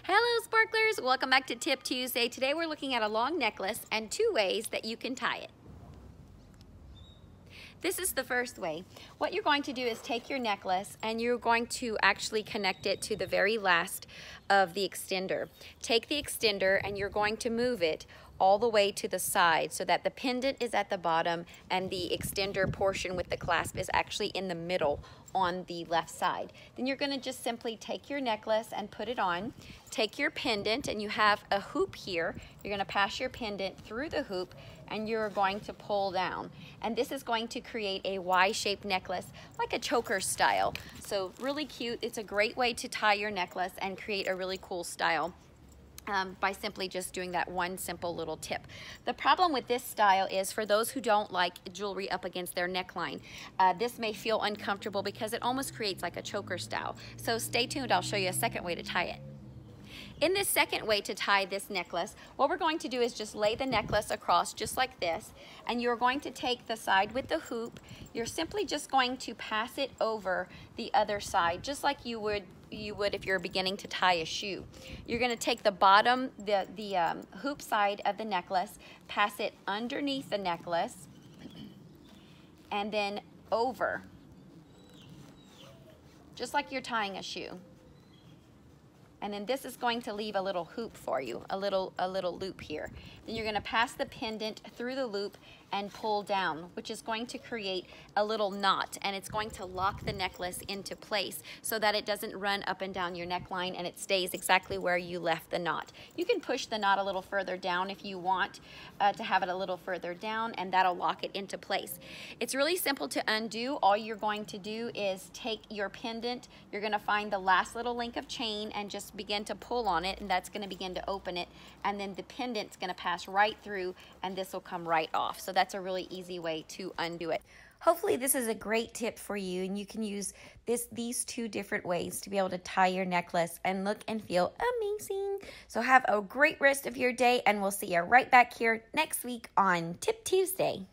Hello sparklers, welcome back to Tip Tuesday. Today we're looking at a long necklace and 2 ways that you can tie it. This is the first way. What you're going to do is take your necklace and you're going to actually connect it to the very last of the extender. Take the extender and you're going to move it all the way to the side so that the pendant is at the bottom and the extender portion with the clasp is actually in the middle on the left side. Then you're going to just simply take your necklace and put it on. Take your pendant and you have a hoop here. You're going to pass your pendant through the hoop and you're going to pull down. And this is going to create a Y-shaped necklace, like a choker style. So really cute. It's a great way to tie your necklace and create a really cool style. By simply just doing that one simple little tip. The problem with this style is for those who don't like jewelry up against their neckline, this may feel uncomfortable because it almost creates like a choker style. So stay tuned, I'll show you a second way to tie it. In this second way to tie this necklace, what we're going to do is just lay the necklace across just like this, and you're going to take the side with the hoop. You're simply just going to pass it over the other side, just like you would if you're beginning to tie a shoe. You're going to take the bottom, the hoop side of the necklace, pass it underneath the necklace, and then over, just like you're tying a shoe. And then this is going to leave a little hoop for you, a little loop here. Then you're going to pass the pendant through the loop and pull down, which is going to create a little knot, and it's going to lock the necklace into place so that it doesn't run up and down your neckline and it stays exactly where you left the knot. You can push the knot a little further down if you want to have it a little further down, and that'll lock it into place. It's really simple to undo. All you're going to do is take your pendant, you're going to find the last little link of chain and just begin to pull on it, and that's going to begin to open it, and then the pendant's going to pass right through and this will come right off. So that's a really easy way to undo it. Hopefully this is a great tip for you, and you can use these 2 different ways to be able to tie your necklace and look and feel amazing. So have a great rest of your day, and we'll see you right back here next week on Tip Tuesday.